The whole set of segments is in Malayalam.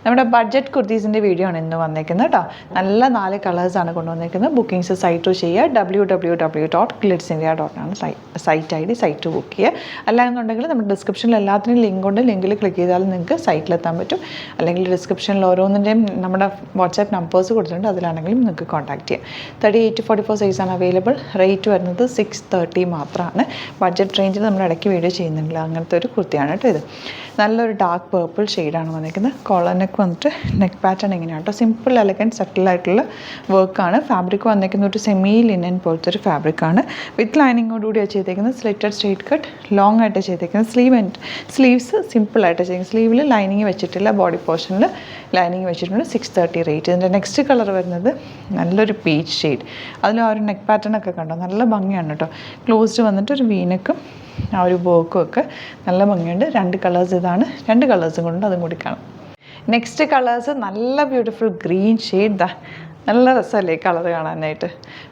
നമ്മുടെ ബഡ്ജറ്റ് കുർത്തീസിൻ്റെ വീഡിയോ ആണ് ഇന്ന് വന്നേക്കുന്നത് കേട്ടോ. നല്ല 4 കളേഴ്സാണ് കൊണ്ടുവന്നേക്കുന്നത്. ബുക്കിംഗ്സ് സൈറ്റ് ചെയ്യുക, www.glitzindia.com ആണ് സൈറ്റ് ID, സൈറ്റ് ബുക്ക് ചെയ്യുക. അല്ലാന്നുണ്ടെങ്കിൽ നമ്മുടെ ഡിസ്ക്രിപ്ഷനിൽ എല്ലാത്തിനും ലിങ്ക് ഉണ്ട്. ലിങ്കിൽ ക്ലിക്ക് ചെയ്താൽ നിങ്ങൾക്ക് സൈറ്റിലെത്താൻ പറ്റും. അല്ലെങ്കിൽ ഡിസ്ക്രിപ്ഷനിൽ ഓരോന്നിൻ്റെയും നമ്മുടെ വാട്സാപ്പ് നമ്പേഴ്സ് കൊടുത്തിട്ടുണ്ട്, അതിലാണെങ്കിലും നിങ്ങൾക്ക് കോൺടാക്ട് ചെയ്യാം. 38 to 44 സൈസാണ് അവൈലബിൾ. റേറ്റ് വരുന്നത് 630 മാത്രമാണ്. ബഡ്ജറ്റ് റേഞ്ചിൽ നമ്മൾ ഇടയ്ക്ക് വീഡിയോ ചെയ്യുന്നുണ്ടല്ലോ, അങ്ങനത്തെ ഒരു കുർത്തിയാണ് കേട്ടോ ഇത്. നല്ലൊരു ഡാർക്ക് പേർപ്പിൾ ഷെയ്ഡാണ് വന്നിരിക്കുന്നത്. കോളർ നെക്ക് വന്നിട്ട് നെക്ക് പാറ്റേൺ എങ്ങനെയാണ് കേട്ടോ, സിമ്പിൾ എലഗൻറ്റ് സട്ടിലായിട്ടുള്ള വർക്കാണ്. ഫാബ്രിക് വന്നിരിക്കുന്ന ഒരു സെമി ലിനൻ പോലത്തെ ഒരു ഫാബ്രിക്കാണ്. വിത്ത് ലൈനിങ്ങോടുകൂടി ചെയ്തേക്കുന്നത്. സ്ലിറ്റഡ് സ്ട്രെയിറ്റ് കട്ട് ലോങ് ആയിട്ട് ചെയ്തേക്കുന്നത്. സ്ലീവ്സ് സിമ്പിളായിട്ട് ചെയ്തേക്കുന്നത്. സ്ലീവിൽ ലൈനിങ് വെച്ചിട്ടില്ല, ബോഡി പോർഷനിൽ ലൈനിങ് വെച്ചിട്ടുണ്ട്. 630 റേറ്റ്. ഇതിൻ്റെ നെക്സ്റ്റ് കളർ വരുന്നത് നല്ലൊരു പീച്ച് ഷെയ്ഡ്. അതിൽ ആ ഒരു നെക്ക് പാറ്റേൺ ഒക്കെ കണ്ടോ, നല്ല ഭംഗിയാണ് കേട്ടോ. ക്ലോസ്ഡ് വന്നിട്ട് ഒരു വീനക്കും ആ ഒരു വർക്കും ഒക്കെ നല്ല ഭംഗിയുണ്ട്. 2 കളേഴ്സ് ഇതാണ്. 2 കളേഴ്സും കൊണ്ട് അതും കൂടി കാണാം. നെക്സ്റ്റ് കളേഴ്സ് നല്ല ബ്യൂട്ടിഫുൾ ഗ്രീൻ ഷെയ്ഡ്. നല്ല രസമല്ലേ ഈ കളർ കാണാനായിട്ട്.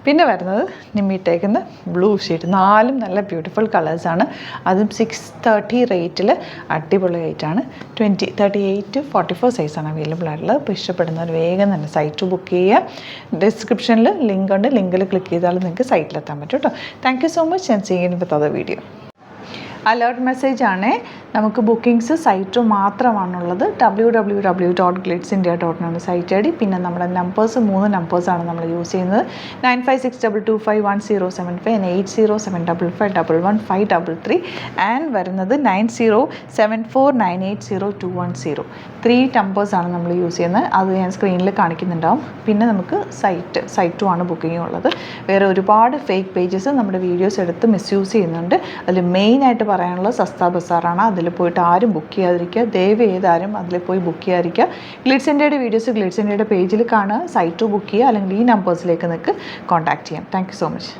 പിന്നെ വരുന്നത് നിമ്മിട്ടേക്കുന്ന ബ്ലൂ ഷെയ്ഡ്. 4 നല്ല ബ്യൂട്ടിഫുൾ കളേഴ്സാണ്. അതും 630 റേറ്റിൽ അടിപൊളി റേറ്റാണ്. 38 to 44 സൈസാണ് അവൈലബിൾ ആയിട്ടുള്ളത്. അപ്പോൾ ഇഷ്ടപ്പെടുന്നവർ വേഗം തന്നെ സൈറ്റ് ബുക്ക് ചെയ്യുക. ഡിസ്ക്രിപ്ഷനിൽ ലിങ്ക് ഉണ്ട്, ലിങ്കിൽ ക്ലിക്ക് ചെയ്താൽ നിങ്ങൾക്ക് സൈറ്റിലെത്താൻ പറ്റും കേട്ടോ. Thank you so much. ഞാൻ ചെയ്യുന്ന വിത്ത് വീഡിയോ. അലേർട്ട് മെസ്സേജ് ആണ്. നമുക്ക് ബുക്കിംഗ്സ് സൈറ്റ് മാത്രമാണുള്ളത്. www.glitzindia.com ആണ് സൈറ്റ് ID. പിന്നെ നമ്മുടെ നമ്പേഴ്സ് 3 നമ്പേഴ്സാണ് നമ്മൾ യൂസ് ചെയ്യുന്നത്. 9562251075 and 8075551153 ആൻഡ് വരുന്നത് 9074980210. 3 നമ്പേഴ്സാണ് നമ്മൾ യൂസ് ചെയ്യുന്നത്. അത് ഞാൻ സ്ക്രീനിൽ കാണിക്കുന്നുണ്ടാവും. പിന്നെ നമുക്ക് സൈറ്റും ആണ് ബുക്കിംഗ് ഉള്ളത്. വേറെ ഒരുപാട് ഫേക്ക് പേജസ് നമ്മുടെ വീഡിയോസ് എടുത്ത് മിസ്യൂസ് ചെയ്യുന്നുണ്ട്. അതിൽ മെയിനായിട്ട് പറയാനുള്ളത് സസ്ത ബസാറാണ്. അതിൽ പോയിട്ട് ആരും ബുക്ക് ചെയ്യാതിരിക്കുക. ദയവ് ചെയ്താരും അതിൽ പോയി ബുക്ക് ചെയ്യാതിരിക്കുക. ഗ്ലിറ്റ്സ് ഇന്ത്യയുടെ വീഡിയോസ് ഗ്ലിറ്റ്സ് ഇന്ത്യയുടെ പേജിൽ കാണുക, സൈറ്റ് ബുക്ക് ചെയ്യുക, അല്ലെങ്കിൽ ഈ നമ്പേഴ്സിലേക്ക് നിങ്ങൾക്ക് കോൺടാക്ട് ചെയ്യാം. Thank you so much.